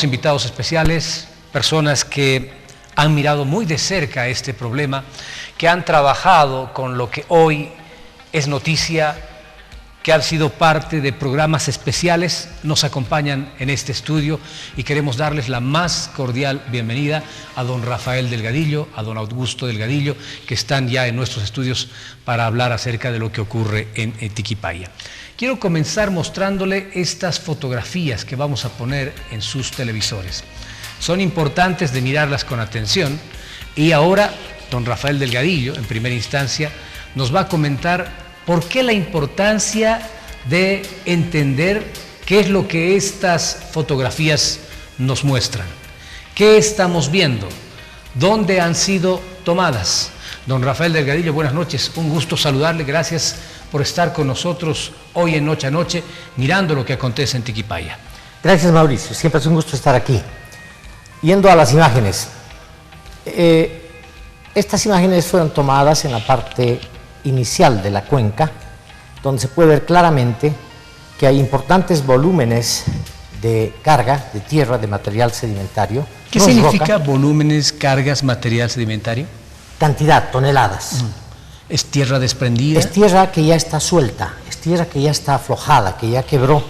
tenemos invitados especiales, personas que han mirado muy de cerca este problema, que han trabajado con lo que hoy es noticia, que han sido parte de programas especiales, nos acompañan en este estudio y queremos darles la más cordial bienvenida a don Rafael Delgadillo, a don Augusto Delgadillo, que están ya en nuestros estudios para hablar acerca de lo que ocurre en Tiquipaya. Quiero comenzar mostrándole estas fotografías que vamos a poner en sus televisores. Son importantes de mirarlas con atención y ahora don Rafael Delgadillo, en primera instancia, nos va a comentar por qué la importancia de entender qué es lo que estas fotografías nos muestran, qué estamos viendo, dónde han sido tomadas. Don Rafael Delgadillo, buenas noches, un gusto saludarle, gracias por estar con nosotros hoy en Noche a Noche, mirando lo que acontece en Tiquipaya. Gracias, Mauricio, siempre es un gusto estar aquí. Yendo a las imágenes, estas imágenes fueron tomadas en la parte inicial de la cuenca, donde se puede ver claramente que hay importantes volúmenes de carga, de tierra, de material sedimentario. ¿Qué significa volúmenes, cargas, material sedimentario? Cantidad, toneladas. ¿Es tierra desprendida? Es tierra que ya está suelta, es tierra que ya está aflojada, que ya quebró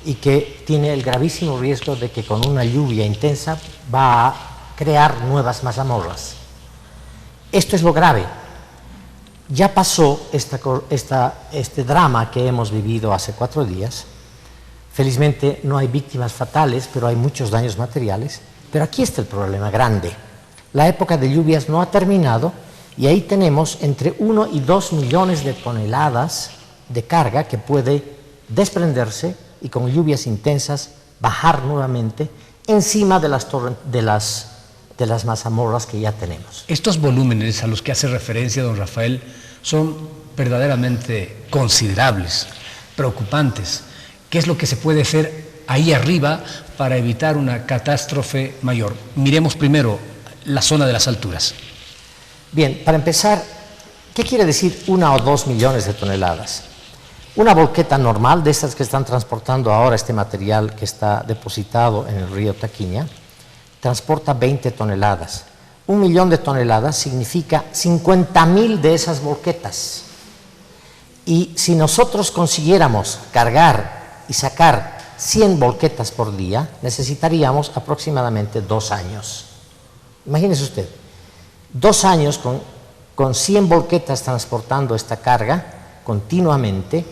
y que tiene el gravísimo riesgo de que con una lluvia intensa va a crear nuevas mazamorras. Esto es lo grave. Ya pasó este drama que hemos vivido hace 4 días. Felizmente no hay víctimas fatales, pero hay muchos daños materiales. Pero aquí está el problema grande. La época de lluvias no ha terminado y ahí tenemos entre 1 y 2 millones de toneladas de carga que puede desprenderse y con lluvias intensas bajar nuevamente encima de las mazamorras que ya tenemos. Estos volúmenes a los que hace referencia don Rafael son verdaderamente considerables, preocupantes. ¿Qué es lo que se puede hacer ahí arriba para evitar una catástrofe mayor? Miremos primero la zona de las alturas. Bien, para empezar, ¿qué quiere decir 1 o 2 millones de toneladas? Una volqueta normal, de estas que están transportando ahora este material que está depositado en el río Taquiña, transporta 20 toneladas. 1 millón de toneladas significa 50.000 de esas volquetas. Y si nosotros consiguiéramos cargar y sacar 100 volquetas por día, necesitaríamos aproximadamente 2 años. Imagínese usted, 2 años con 100 volquetas transportando esta carga continuamente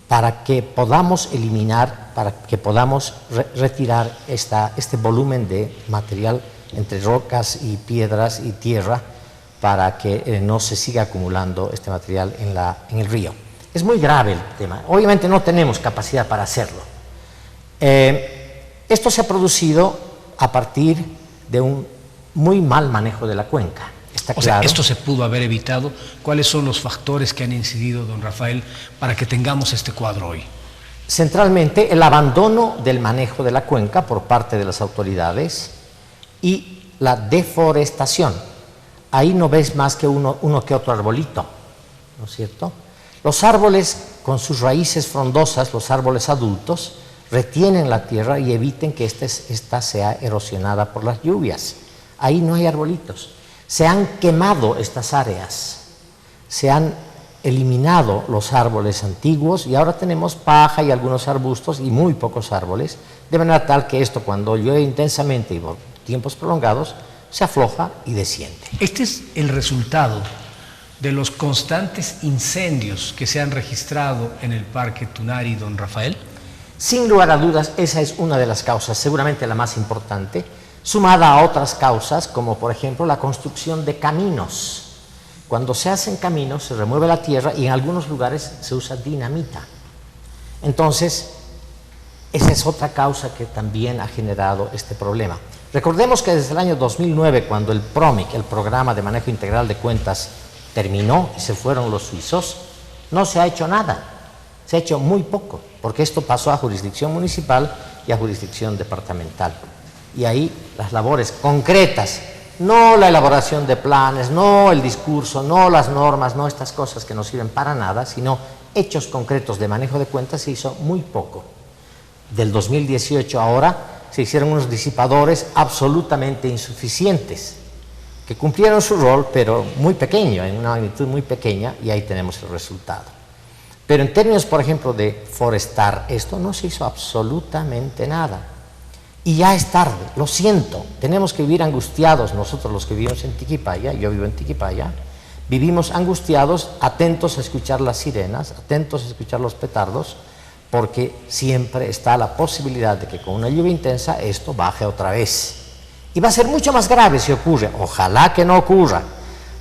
para que podamos eliminar, para que podamos retirar este volumen de material entre rocas y piedras y tierra para que no se siga acumulando este material en el río. Es muy grave el tema. Obviamente no tenemos capacidad para hacerlo. Esto se ha producido a partir de un muy mal manejo de la cuenca. O sea, esto se pudo haber evitado. ¿Cuáles son los factores que han incidido, don Rafael, para que tengamos este cuadro hoy? Centralmente, el abandono del manejo de la cuenca por parte de las autoridades y la deforestación. Ahí no ves más que uno que otro arbolito, ¿no es cierto? Los árboles, con sus raíces frondosas, los árboles adultos, retienen la tierra y eviten que esta sea erosionada por las lluvias. Ahí no hay arbolitos. Se han quemado estas áreas, se han eliminado los árboles antiguos y ahora tenemos paja y algunos arbustos y muy pocos árboles, de manera tal que esto, cuando llueve intensamente y por tiempos prolongados, se afloja y desciende. Este es el resultado de los constantes incendios que se han registrado en el Parque Tunari, don Rafael. Sin lugar a dudas, esa es una de las causas, seguramente la más importante, sumada a otras causas, como por ejemplo la construcción de caminos. Cuando se hacen caminos, se remueve la tierra y en algunos lugares se usa dinamita. Entonces, esa es otra causa que también ha generado este problema. Recordemos que desde el año 2009, cuando el PROMIC, el Programa de Manejo Integral de Cuentas, terminó y se fueron los suizos, no se ha hecho nada. Se ha hecho muy poco, porque esto pasó a jurisdicción municipal y a jurisdicción departamental. Y ahí las labores concretas, no la elaboración de planes, no el discurso, no las normas, no estas cosas que no sirven para nada, sino hechos concretos de manejo de cuentas, se hizo muy poco. Del 2018 ahora se hicieron unos disipadores absolutamente insuficientes, que cumplieron su rol, pero muy pequeño, en una magnitud muy pequeña, y ahí tenemos el resultado. Pero en términos, por ejemplo, de forestar, esto no se hizo absolutamente nada. Y ya es tarde, lo siento, tenemos que vivir angustiados nosotros los que vivimos en Tiquipaya, yo vivo en Tiquipaya, vivimos angustiados, atentos a escuchar las sirenas, atentos a escuchar los petardos, porque siempre está la posibilidad de que con una lluvia intensa esto baje otra vez. Y va a ser mucho más grave si ocurre, ojalá que no ocurra,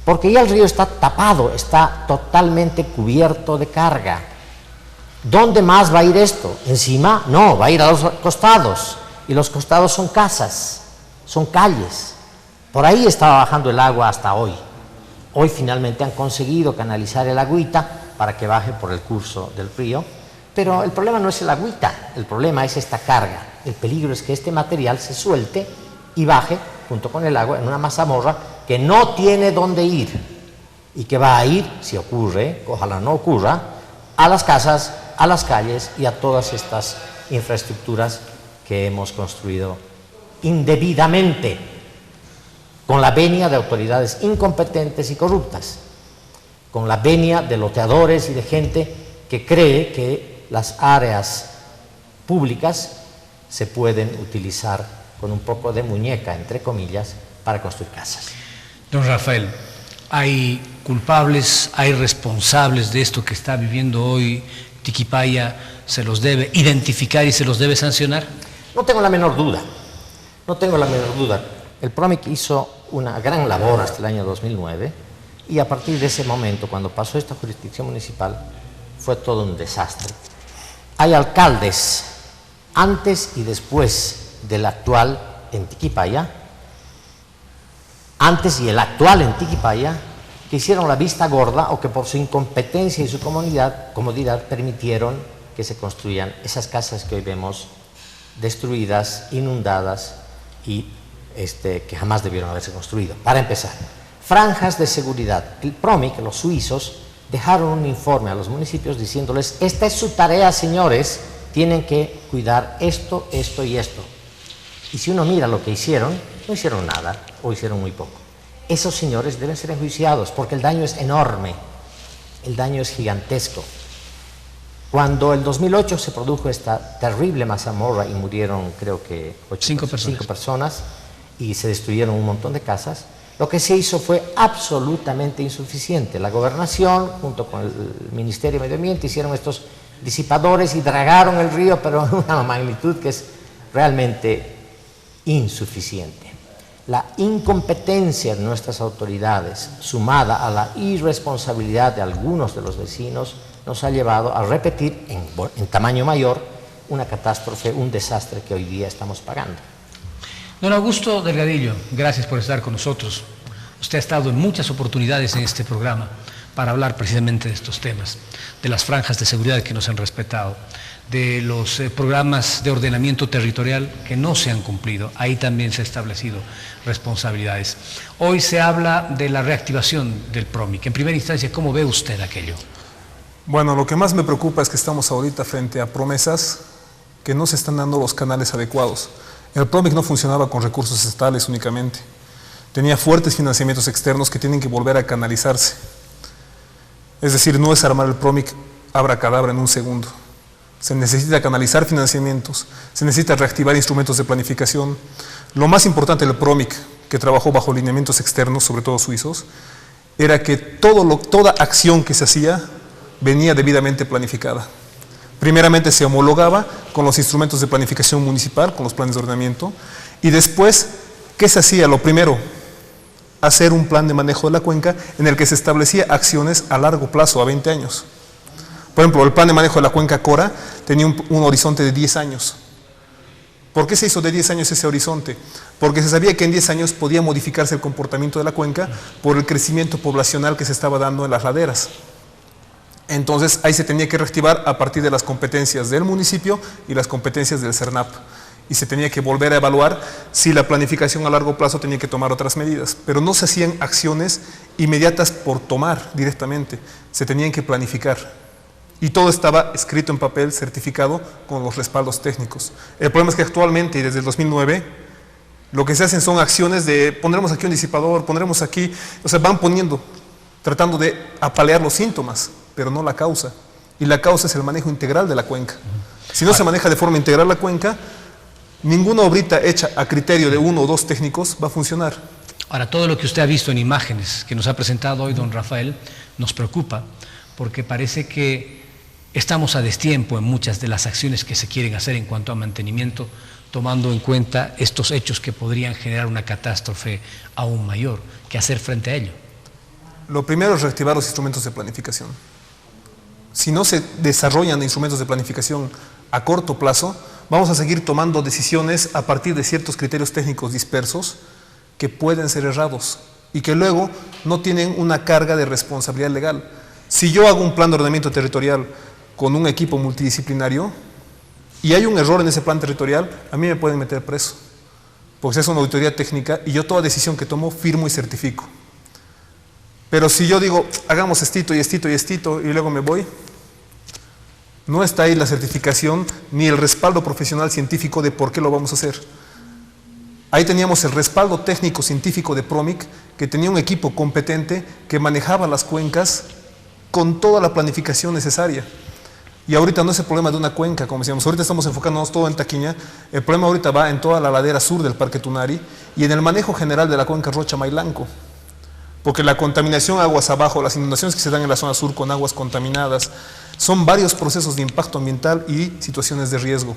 porque ya el río está tapado, está totalmente cubierto de carga. ¿Dónde más va a ir esto? ¿Encima? No, va a ir a los costados, y los costados son casas, son calles. Por ahí estaba bajando el agua hasta hoy. Hoy finalmente han conseguido canalizar el agüita para que baje por el curso del río, pero el problema no es el agüita, el problema es esta carga. El peligro es que este material se suelte y baje junto con el agua en una mazamorra que no tiene dónde ir y que va a ir, si ocurre, ojalá no ocurra, a las casas, a las calles y a todas estas infraestructuras que hemos construido indebidamente, con la venia de autoridades incompetentes y corruptas, con la venia de loteadores y de gente que cree que las áreas públicas se pueden utilizar con un poco de muñeca, entre comillas, para construir casas. Don Rafael, ¿hay culpables, hay responsables de esto que está viviendo hoy Tiquipaya? ¿Se los debe identificar y se los debe sancionar? No tengo la menor duda, no tengo la menor duda. El PROMIC hizo una gran labor hasta el año 2009 y a partir de ese momento, cuando pasó esta jurisdicción municipal, fue todo un desastre. Hay alcaldes antes y después del actual en Tiquipaya, antes y el actual en Tiquipaya, que hicieron la vista gorda o que por su incompetencia y su comodidad permitieron que se construyan esas casas que hoy vemos destruidas, inundadas y que jamás debieron haberse construido. Para empezar, franjas de seguridad. El PROMIC, los suizos, dejaron un informe a los municipios diciéndoles: esta es su tarea, señores, tienen que cuidar esto, esto y esto. Y si uno mira lo que hicieron, no hicieron nada o hicieron muy poco. Esos señores deben ser enjuiciados porque el daño es enorme, el daño es gigantesco. Cuando en 2008 se produjo esta terrible mazamorra y murieron, creo que 5 personas y se destruyeron un montón de casas, lo que se hizo fue absolutamente insuficiente. La gobernación, junto con el Ministerio de Medio Ambiente, hicieron estos disipadores y dragaron el río, pero en una magnitud que es realmente insuficiente. La incompetencia de nuestras autoridades, sumada a la irresponsabilidad de algunos de los vecinos, nos ha llevado a repetir en tamaño mayor una catástrofe, un desastre que hoy día estamos pagando. Don Augusto Delgadillo, gracias por estar con nosotros. Usted ha estado en muchas oportunidades en este programa para hablar precisamente de estos temas, de las franjas de seguridad que no se han respetado, de los programas de ordenamiento territorial que no se han cumplido. Ahí también se han establecido responsabilidades. Hoy se habla de la reactivación del PROMIC. En primera instancia, ¿cómo ve usted aquello? Bueno, lo que más me preocupa es que estamos ahorita frente a promesas que no se están dando los canales adecuados. El PROMIC no funcionaba con recursos estatales únicamente. Tenía fuertes financiamientos externos que tienen que volver a canalizarse. Es decir, no es armar el PROMIC abracadabra en un segundo. Se necesita canalizar financiamientos, se necesita reactivar instrumentos de planificación. Lo más importante del PROMIC, que trabajó bajo lineamientos externos, sobre todo suizos, era que toda acción que se hacía venía debidamente planificada. Primeramente se homologaba con los instrumentos de planificación municipal, con los planes de ordenamiento, y después, ¿qué se hacía? Lo primero, hacer un plan de manejo de la cuenca en el que se establecía acciones a largo plazo, a 20 años. Por ejemplo, el plan de manejo de la cuenca Cora tenía un horizonte de 10 años. ¿Por qué se hizo de 10 años ese horizonte? Porque se sabía que en 10 años podía modificarse el comportamiento de la cuenca por el crecimiento poblacional que se estaba dando en las laderas. Entonces, ahí se tenía que reactivar a partir de las competencias del municipio y las competencias del CERNAP. Y se tenía que volver a evaluar si la planificación a largo plazo tenía que tomar otras medidas. Pero no se hacían acciones inmediatas por tomar directamente, se tenían que planificar. Y todo estaba escrito en papel, certificado, con los respaldos técnicos. El problema es que actualmente, y desde el 2009, lo que se hacen son acciones de pondremos aquí un disipador, pondremos aquí, o sea, van poniendo, tratando de apalear los síntomas, pero no la causa. Y la causa es el manejo integral de la cuenca. Si no se maneja de forma integral la cuenca, ninguna obrita hecha a criterio de 1 o 2 técnicos va a funcionar. Ahora, todo lo que usted ha visto en imágenes que nos ha presentado hoy don Rafael nos preocupa, porque parece que estamos a destiempo en muchas de las acciones que se quieren hacer en cuanto a mantenimiento, tomando en cuenta estos hechos que podrían generar una catástrofe aún mayor. ¿Qué hacer frente a ello? Lo primero es reactivar los instrumentos de planificación. Si no se desarrollan instrumentos de planificación a corto plazo, vamos a seguir tomando decisiones a partir de ciertos criterios técnicos dispersos que pueden ser errados y que luego no tienen una carga de responsabilidad legal. Si yo hago un plan de ordenamiento territorial con un equipo multidisciplinario y hay un error en ese plan territorial, a mí me pueden meter preso, porque se hace una auditoría técnica y yo toda decisión que tomo firmo y certifico. Pero si yo digo, hagamos estito y estito y estito y luego me voy, no está ahí la certificación ni el respaldo profesional científico de por qué lo vamos a hacer. Ahí teníamos el respaldo técnico científico de Promic, que tenía un equipo competente que manejaba las cuencas con toda la planificación necesaria. Y ahorita no es el problema de una cuenca, como decíamos, ahorita estamos enfocándonos todo en Taquiña, el problema ahorita va en toda la ladera sur del Parque Tunari y en el manejo general de la cuenca Rocha-Mailanco, porque la contaminación aguas abajo, las inundaciones que se dan en la zona sur con aguas contaminadas, son varios procesos de impacto ambiental y situaciones de riesgo.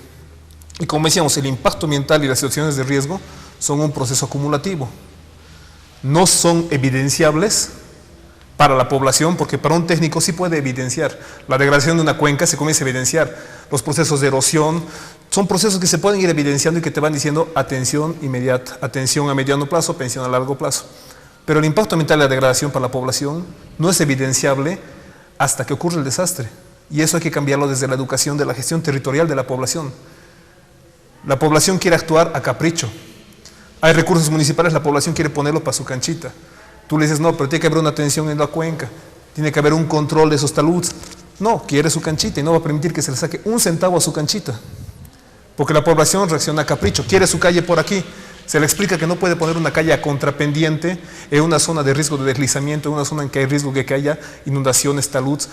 Y como decíamos, el impacto ambiental y las situaciones de riesgo son un proceso acumulativo. No son evidenciables para la población, porque para un técnico sí puede evidenciar. La degradación de una cuenca se comienza a evidenciar. Los procesos de erosión son procesos que se pueden ir evidenciando y que te van diciendo atención inmediata, atención a mediano plazo, atención a largo plazo. Pero el impacto ambiental y la degradación para la población no es evidenciable hasta que ocurre el desastre. Y eso hay que cambiarlo desde la educación de la gestión territorial de la población. La población quiere actuar a capricho. Hay recursos municipales, la población quiere ponerlo para su canchita. Tú le dices, no, pero tiene que haber una atención en la cuenca, tiene que haber un control de esos taludes. No, quiere su canchita y no va a permitir que se le saque un centavo a su canchita. Porque la población reacciona a capricho, quiere su calle por aquí. Se le explica que no puede poner una calle a contrapendiente en una zona de riesgo de deslizamiento, en una zona en que hay riesgo de que haya inundaciones, taludes.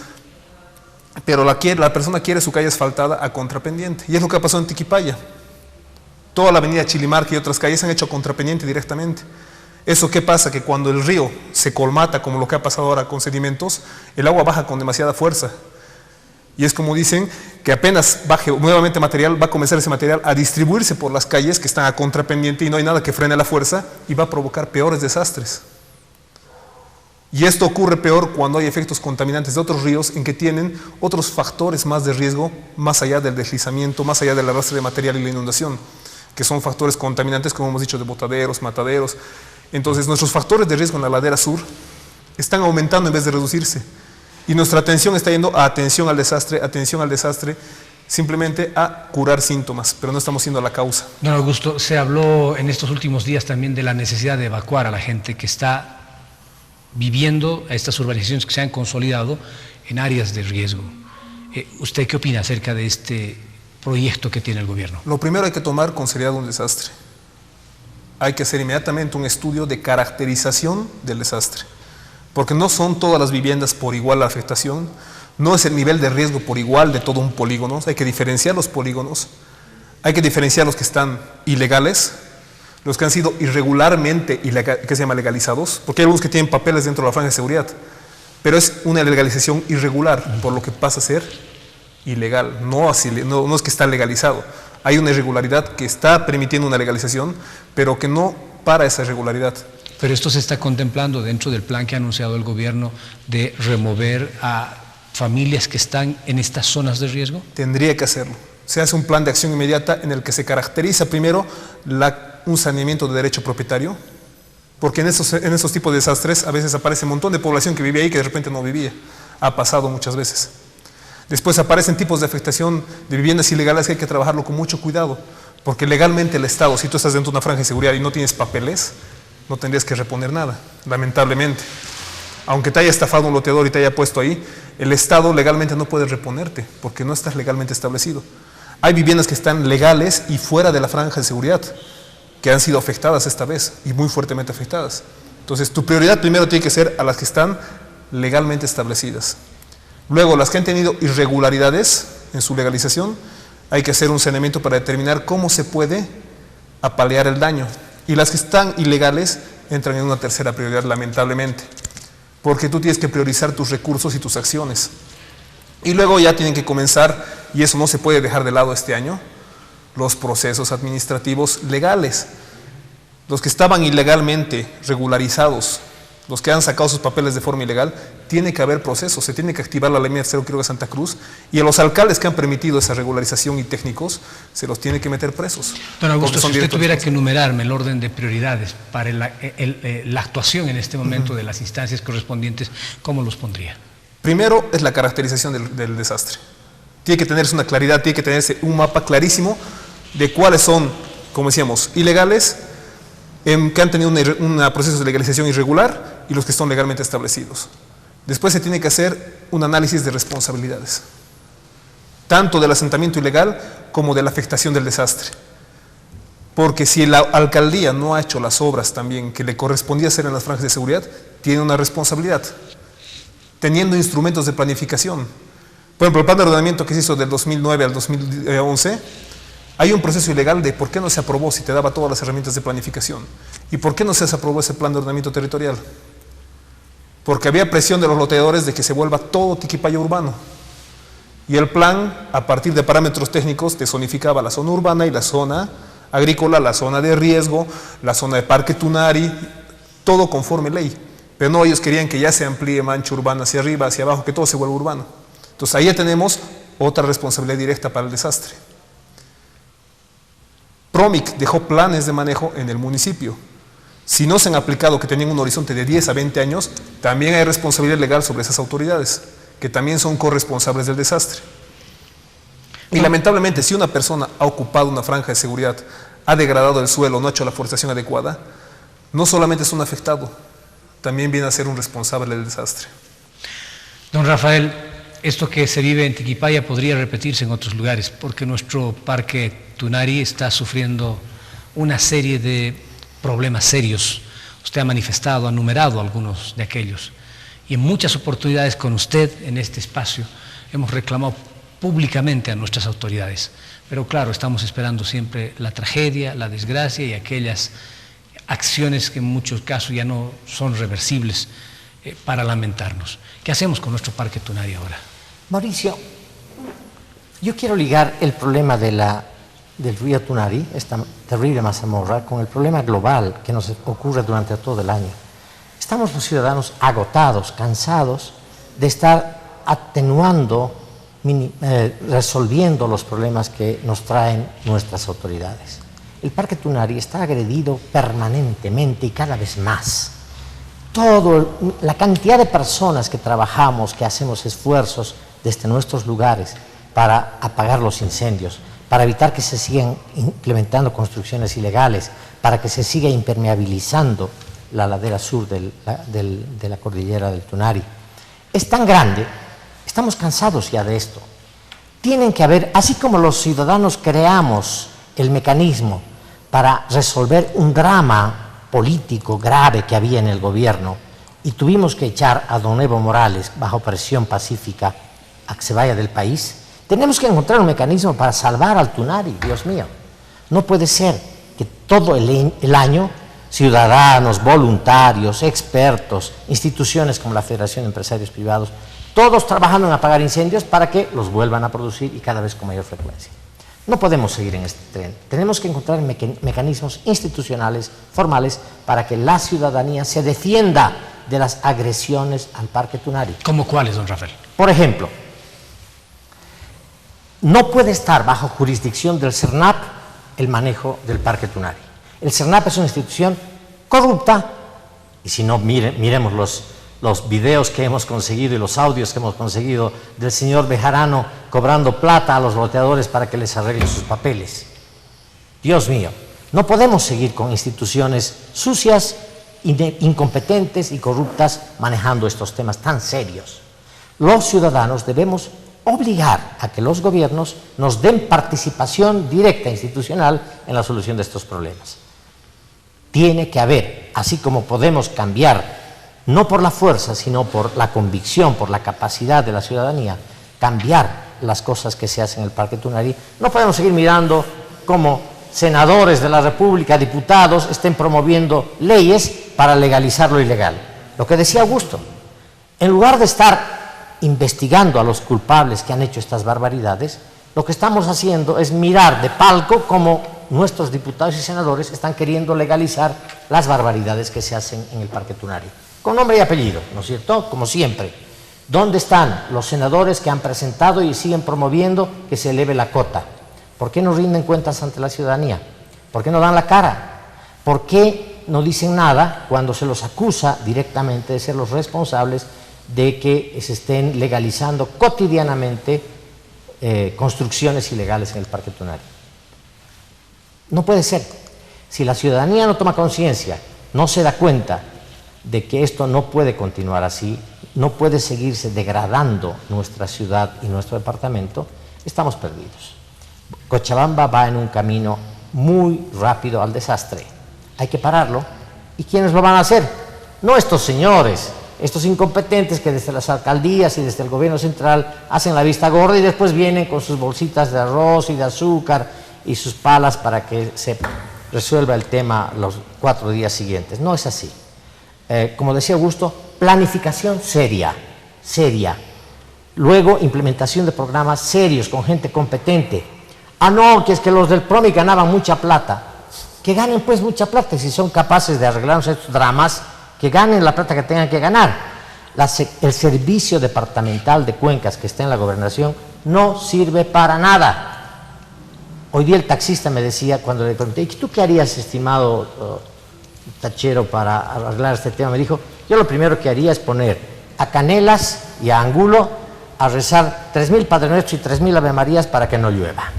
Pero la persona quiere su calle asfaltada a contrapendiente. Y es lo que ha pasado en Tiquipaya. Toda la avenida Chilimarca y otras calles se han hecho a contrapendiente directamente. ¿Eso qué pasa? Que cuando el río se colmata, como lo que ha pasado ahora con sedimentos, el agua baja con demasiada fuerza. Y es como dicen, que apenas baje nuevamente material, va a comenzar ese material a distribuirse por las calles que están a contrapendiente y no hay nada que frene la fuerza y va a provocar peores desastres. Y esto ocurre peor cuando hay efectos contaminantes de otros ríos en que tienen otros factores más de riesgo, más allá del deslizamiento, más allá del arrastre de material y la inundación, que son factores contaminantes, como hemos dicho, de botaderos, mataderos. Entonces, nuestros factores de riesgo en la ladera sur están aumentando en vez de reducirse. Y nuestra atención está yendo a atención al desastre, simplemente a curar síntomas, pero no estamos siendo la causa. Don Augusto, se habló en estos últimos días también de la necesidad de evacuar a la gente que está viviendo a estas urbanizaciones que se han consolidado en áreas de riesgo. ¿Usted qué opina acerca de este proyecto que tiene el gobierno? Lo primero, hay que tomar con seriedad un desastre. Hay que hacer inmediatamente un estudio de caracterización del desastre, porque no son todas las viviendas por igual la afectación, no es el nivel de riesgo por igual de todo un polígono, hay que diferenciar los polígonos, hay que diferenciar los que están ilegales, los que han sido irregularmente que se llama legalizados, porque hay algunos que tienen papeles dentro de la franja de seguridad, pero es una legalización irregular, por lo que pasa a ser ilegal, no es que está legalizado. Hay una irregularidad que está permitiendo una legalización, pero que no para esa irregularidad. Pero esto se está contemplando dentro del plan que ha anunciado el gobierno de remover a familias que están en estas zonas de riesgo. Tendría que hacerlo. Se hace un plan de acción inmediata en el que se caracteriza primero un saneamiento de derecho propietario, porque en esos tipos de desastres a veces aparece un montón de población que vivía ahí que de repente no vivía. Ha pasado muchas veces. Después aparecen tipos de afectación de viviendas ilegales que hay que trabajarlo con mucho cuidado, porque legalmente el Estado, si tú estás dentro de una franja de seguridad y no tienes papeles, no tendrías que reponer nada, lamentablemente. aunque te haya estafado un loteador y te haya puesto ahí, el Estado legalmente no puede reponerte porque no estás legalmente establecido. Hay viviendas que están legales y fuera de la franja de seguridad, que han sido afectadas esta vez y muy fuertemente afectadas. Entonces, tu prioridad primero tiene que ser a las que están legalmente establecidas. Luego, las que han tenido irregularidades en su legalización, hay que hacer un saneamiento para determinar cómo se puede apalear el daño. Y las que están ilegales entran en una tercera prioridad, lamentablemente, porque tú tienes que priorizar tus recursos y tus acciones. Y luego ya tienen que comenzar, y eso no se puede dejar de lado este año, los procesos administrativos legales. Los que estaban ilegalmente regularizados, los que han sacado sus papeles de forma ilegal, tiene que haber procesos, se tiene que activar la ley Mercero Quiroga Santa Cruz, y a los alcaldes que han permitido esa regularización y técnicos, se los tiene que meter presos. Don Augusto, si usted tuviera que enumerarme el orden de prioridades para la actuación en este momento de las instancias correspondientes, ¿cómo los pondría? Primero es la caracterización del desastre. Tiene que tenerse una claridad, tiene que tenerse un mapa clarísimo de cuáles son, como decíamos, ilegales, que han tenido un proceso de legalización irregular y los que están legalmente establecidos. Después se tiene que hacer un análisis de responsabilidades, tanto del asentamiento ilegal como de la afectación del desastre. Porque si la alcaldía no ha hecho las obras también que le correspondía hacer en las franjas de seguridad, tiene una responsabilidad, teniendo instrumentos de planificación. Por ejemplo, el plan de ordenamiento que se hizo del 2009 al 2011, hay un proceso ilegal de por qué no se aprobó si te daba todas las herramientas de planificación. ¿Y por qué no se aprobó ese plan de ordenamiento territorial? Porque había presión de los loteadores de que se vuelva todo Tiquipaya urbano. Y el plan, a partir de parámetros técnicos, te zonificaba la zona urbana y la zona agrícola, la zona de riesgo, la zona de Parque Tunari, todo conforme ley. Pero no, ellos querían que ya se amplíe mancha urbana hacia arriba, hacia abajo, que todo se vuelva urbano. Entonces ahí ya tenemos otra responsabilidad directa para el desastre. PROMIC dejó planes de manejo en el municipio. Si no se han aplicado, que tenían un horizonte de 10 a 20 años, también hay responsabilidad legal sobre esas autoridades, que también son corresponsables del desastre. Y lamentablemente, si una persona ha ocupado una franja de seguridad, ha degradado el suelo, no ha hecho la forestación adecuada, no solamente es un afectado, también viene a ser un responsable del desastre. Don Rafael, esto que se vive en Tiquipaya podría repetirse en otros lugares, porque nuestro parque Tunari está sufriendo una serie de problemas serios. Usted ha manifestado, ha numerado algunos de aquellos, y en muchas oportunidades con usted en este espacio hemos reclamado públicamente a nuestras autoridades. Pero claro, estamos esperando siempre la tragedia, la desgracia y aquellas acciones que en muchos casos ya no son reversibles para lamentarnos. ¿Qué hacemos con nuestro parque Tunari ahora? Mauricio, yo quiero ligar el problema del río Tunari, esta terrible mazamorra, con el problema global que nos ocurre durante todo el año. Estamos los ciudadanos agotados, cansados de estar atenuando, resolviendo los problemas que nos traen nuestras autoridades. El parque Tunari está agredido permanentemente y cada vez más. La cantidad de personas que trabajamos, que hacemos esfuerzos desde nuestros lugares para apagar los incendios, para evitar que se sigan implementando construcciones ilegales, para que se siga impermeabilizando la ladera sur de la cordillera del Tunari, es tan grande, estamos cansados ya de esto. Tienen que haber, así como los ciudadanos creamos el mecanismo para resolver un drama político grave que había en el gobierno y tuvimos que echar a don Evo Morales bajo presión pacífica a que se vaya del país, tenemos que encontrar un mecanismo para salvar al Tunari, Dios mío. No puede ser que todo el año ciudadanos, voluntarios, expertos, instituciones como la Federación de Empresarios Privados, todos trabajando en apagar incendios para que los vuelvan a producir y cada vez con mayor frecuencia. No podemos seguir en este tren. Tenemos que encontrar mecanismos institucionales, formales, para que la ciudadanía se defienda de las agresiones al parque Tunari. ¿Cómo cuáles, don Rafael? Por ejemplo, no puede estar bajo jurisdicción del CERNAP el manejo del parque Tunari. El CERNAP es una institución corrupta, y si no, miremos los videos que hemos conseguido y los audios que hemos conseguido del señor Bejarano cobrando plata a los loteadores para que les arreglen sus papeles. Dios mío, no podemos seguir con instituciones sucias incompetentes y corruptas manejando estos temas tan serios. Los ciudadanos debemos obligar a que los gobiernos nos den participación directa institucional en la solución de estos problemas. Tiene que haber, así como podemos cambiar, no por la fuerza, sino por la convicción, por la capacidad de la ciudadanía, cambiar las cosas que se hacen en el Parque Tunari. No podemos seguir mirando cómo senadores de la República, diputados, estén promoviendo leyes para legalizar lo ilegal. Lo que decía Augusto, en lugar de estar investigando a los culpables que han hecho estas barbaridades, lo que estamos haciendo es mirar de palco cómo nuestros diputados y senadores están queriendo legalizar las barbaridades que se hacen en el Parque Tunari. Con nombre y apellido, ¿no es cierto? Como siempre. ¿Dónde están los senadores que han presentado y siguen promoviendo que se eleve la cota? ¿Por qué no rinden cuentas ante la ciudadanía? ¿Por qué no dan la cara? ¿Por qué no dicen nada cuando se los acusa directamente de ser los responsables de que se estén legalizando cotidianamente construcciones ilegales en el Parque Tunari? No puede ser. Si la ciudadanía no toma conciencia, no se da cuenta de que esto no puede continuar así, no puede seguirse degradando nuestra ciudad y nuestro departamento, estamos perdidos. Cochabamba va en un camino muy rápido al desastre. Hay que pararlo. ¿Y quiénes lo van a hacer? No estos señores, estos incompetentes que desde las alcaldías y desde el gobierno central hacen la vista gorda y después vienen con sus bolsitas de arroz y de azúcar y sus palas para que se resuelva el tema los 4 días siguientes. No es así. Como decía Augusto, planificación seria. Luego, implementación de programas serios con gente competente. Ah, no, que es que los del PROMI ganaban mucha plata. Que ganen pues mucha plata, y si son capaces de arreglarnos estos dramas, que ganen la plata que tengan que ganar. El servicio departamental de cuencas que está en la gobernación no sirve para nada. Hoy día el taxista me decía, cuando le pregunté, ¿y tú qué harías, estimado tachero, para arreglar este tema? Me dijo, yo lo primero que haría es poner a Canelas y a Angulo a rezar 3.000 Padre Nuestro y 3.000 Ave Marías para que no llueva.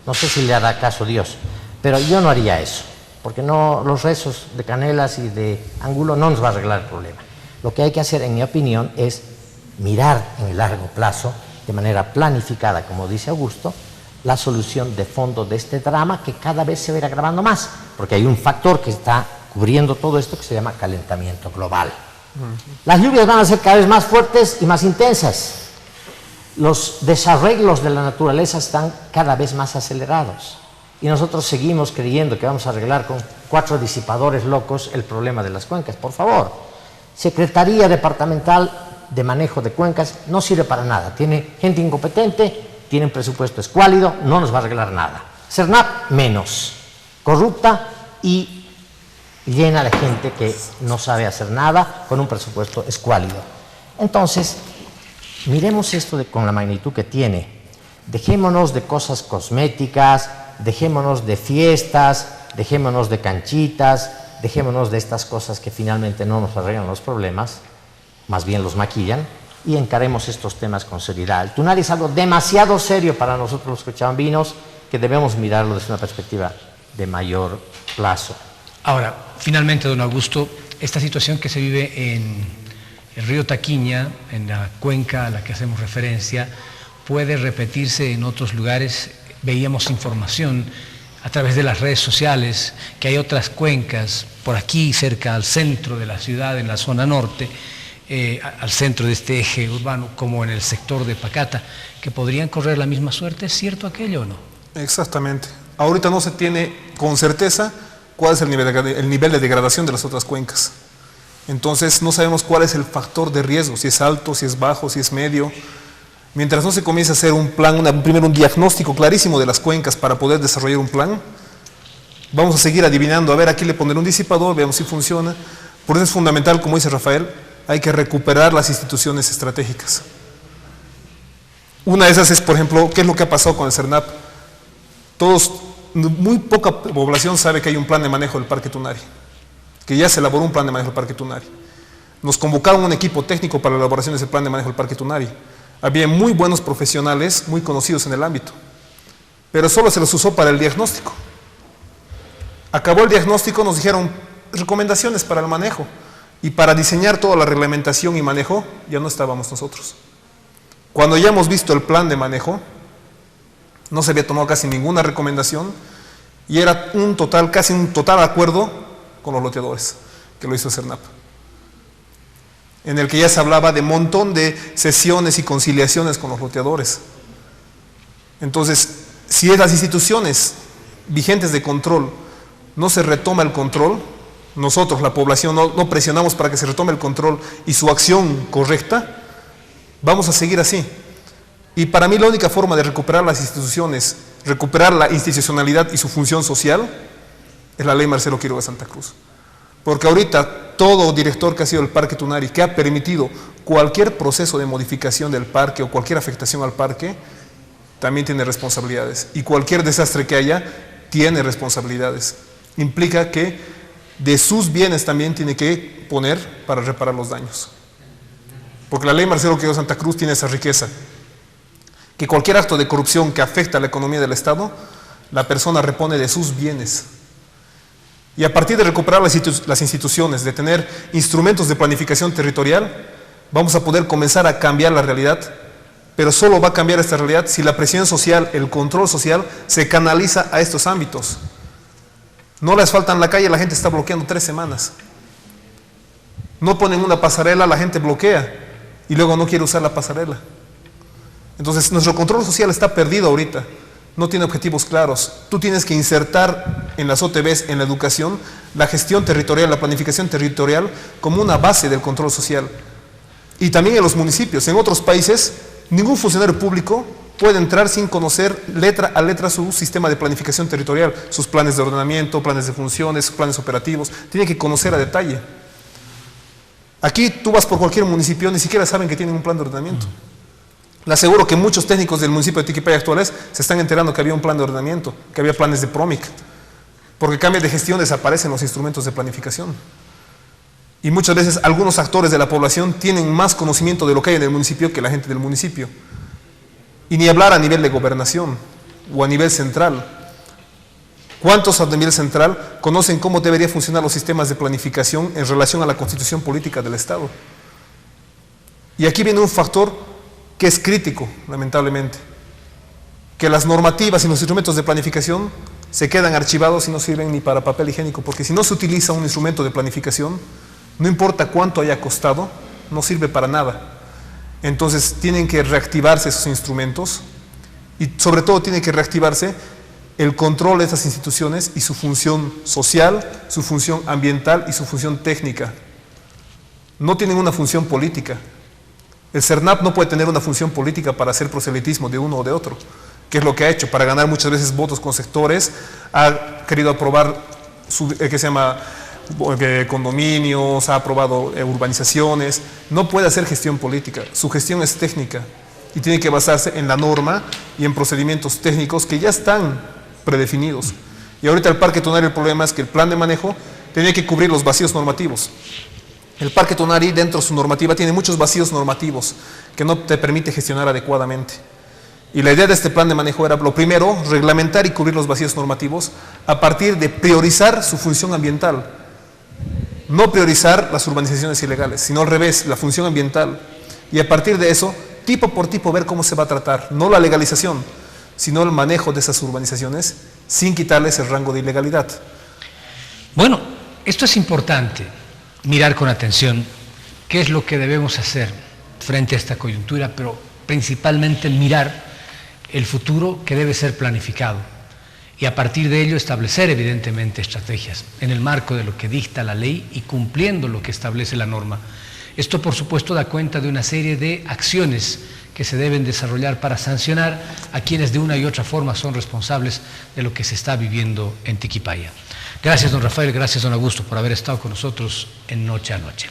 No sé si le hará caso Dios, pero yo no haría eso, porque no, los rezos de Canelas y de Angulo no nos va a arreglar el problema. Lo que hay que hacer, en mi opinión, es mirar en el largo plazo, de manera planificada, como dice Augusto, la solución de fondo de este drama que cada vez se va a ir agravando más, porque hay un factor que está cubriendo todo esto que se llama calentamiento global. Las lluvias van a ser cada vez más fuertes y más intensas. Los desarreglos de la naturaleza están cada vez más acelerados y nosotros seguimos creyendo que vamos a arreglar con 4 disipadores locos el problema de las cuencas. Por favor, Secretaría Departamental de Manejo de Cuencas no sirve para nada, tiene gente incompetente, tiene un presupuesto escuálido, no nos va a arreglar nada. CERNAP menos, corrupta y llena de gente que no sabe hacer nada con un presupuesto escuálido. Entonces, miremos esto con la magnitud que tiene. Dejémonos de cosas cosméticas, dejémonos de fiestas, dejémonos de canchitas, dejémonos de estas cosas que finalmente no nos arreglan los problemas, más bien los maquillan, y encaremos estos temas con seriedad. El Tunari es algo demasiado serio para nosotros los cochabambinos que debemos mirarlo desde una perspectiva de mayor plazo. Ahora, finalmente, don Augusto, esta situación que se vive en el río Taquiña, en la cuenca a la que hacemos referencia, puede repetirse en otros lugares. Veíamos información a través de las redes sociales que hay otras cuencas por aquí cerca al centro de la ciudad, en la zona norte, al centro de este eje urbano, como en el sector de Pacata, que podrían correr la misma suerte. ¿Es cierto aquello o no? Exactamente. Ahorita no se tiene con certeza cuál es el nivel de degradación de las otras cuencas. Entonces no sabemos cuál es el factor de riesgo, si es alto, si es bajo, si es medio. Mientras no se comience a hacer un plan, primero un diagnóstico clarísimo de las cuencas para poder desarrollar un plan, vamos a seguir adivinando, a ver, aquí le pondré un disipador, veamos si funciona. Por eso es fundamental, como dice Rafael, hay que recuperar las instituciones estratégicas. Una de esas es, por ejemplo, ¿qué es lo que ha pasado con el CERNAP? Muy poca población sabe que hay un plan de manejo del Parque Tunari, que ya se elaboró un plan de manejo del Parque Tunari. Nos convocaron un equipo técnico para la elaboración de ese plan de manejo del Parque Tunari. Había muy buenos profesionales, muy conocidos en el ámbito, pero solo se los usó para el diagnóstico. Acabó el diagnóstico, nos dijeron, recomendaciones para el manejo. Y para diseñar toda la reglamentación y manejo, ya no estábamos nosotros. Cuando ya hemos visto el plan de manejo, no se había tomado casi ninguna recomendación y era casi un total acuerdo con los loteadores, que lo hizo el CERNAP, en el que ya se hablaba de un montón de sesiones y conciliaciones con los loteadores. Entonces, si en las instituciones vigentes de control no se retoma el control, nosotros, la población, no presionamos para que se retome el control y su acción correcta, vamos a seguir así. Y para mí la única forma de recuperar las instituciones, recuperar la institucionalidad y su función social, es la ley Marcelo Quiroga Santa Cruz. Porque ahorita todo director que ha sido el Parque Tunari, que ha permitido cualquier proceso de modificación del parque o cualquier afectación al parque, también tiene responsabilidades. Y cualquier desastre que haya, tiene responsabilidades. Implica que de sus bienes también tiene que poner para reparar los daños. Porque la ley Marcelo Quiroga Santa Cruz tiene esa riqueza, que cualquier acto de corrupción que afecta a la economía del Estado, la persona repone de sus bienes. Y a partir de recuperar las instituciones, de tener instrumentos de planificación territorial, vamos a poder comenzar a cambiar la realidad, pero solo va a cambiar esta realidad si la presión social, el control social, se canaliza a estos ámbitos. No le asfaltan la calle, la gente está bloqueando 3 semanas. No ponen una pasarela, la gente bloquea y luego no quiere usar la pasarela. Entonces, nuestro control social está perdido ahorita, no tiene objetivos claros. Tú tienes que insertar en las OTBs, en la educación, la gestión territorial, la planificación territorial como una base del control social. Y también en los municipios. En otros países, ningún funcionario público puede entrar sin conocer letra a letra su sistema de planificación territorial, sus planes de ordenamiento, planes de funciones, planes operativos, tiene que conocer a detalle. Aquí tú vas por cualquier municipio, ni siquiera saben que tienen un plan de ordenamiento. Le aseguro que muchos técnicos del municipio de Tiquipaya actuales se están enterando que había un plan de ordenamiento, que había planes de PROMIC, porque cambia de gestión, desaparecen los instrumentos de planificación. Y muchas veces algunos actores de la población tienen más conocimiento de lo que hay en el municipio que la gente del municipio. Y ni hablar a nivel de gobernación o a nivel central. ¿Cuántos a nivel central conocen cómo deberían funcionar los sistemas de planificación en relación a la constitución política del Estado? Y aquí viene un factor que es crítico, lamentablemente, que las normativas y los instrumentos de planificación se quedan archivados y no sirven ni para papel higiénico, porque si no se utiliza un instrumento de planificación, no importa cuánto haya costado, no sirve para nada. Entonces tienen que reactivarse esos instrumentos y sobre todo tiene que reactivarse el control de estas instituciones y su función social, su función ambiental y su función técnica. No tienen una función política. El CERNAP no puede tener una función política para hacer proselitismo de uno o de otro, que es lo que ha hecho para ganar muchas veces votos con sectores. Ha querido aprobar condominios, ha aprobado urbanizaciones. No puede hacer gestión política, su gestión es técnica y tiene que basarse en la norma y en procedimientos técnicos que ya están predefinidos. Y ahorita el Parque Tunari, el problema es que el plan de manejo tenía que cubrir los vacíos normativos. El Parque Tunari, dentro de su normativa, tiene muchos vacíos normativos que no te permite gestionar adecuadamente. Y la idea de este plan de manejo era, lo primero, reglamentar y cubrir los vacíos normativos a partir de priorizar su función ambiental. No priorizar las urbanizaciones ilegales, sino al revés, la función ambiental. Y a partir de eso, tipo por tipo, ver cómo se va a tratar, no la legalización, sino el manejo de esas urbanizaciones sin quitarles el rango de ilegalidad. Bueno, esto es importante, mirar con atención qué es lo que debemos hacer frente a esta coyuntura, pero principalmente mirar el futuro que debe ser planificado y a partir de ello establecer evidentemente estrategias en el marco de lo que dicta la ley y cumpliendo lo que establece la norma. Esto por supuesto da cuenta de una serie de acciones que se deben desarrollar para sancionar a quienes de una y otra forma son responsables de lo que se está viviendo en Tiquipaya. Gracias don Rafael, gracias don Augusto por haber estado con nosotros en Noche a Noche.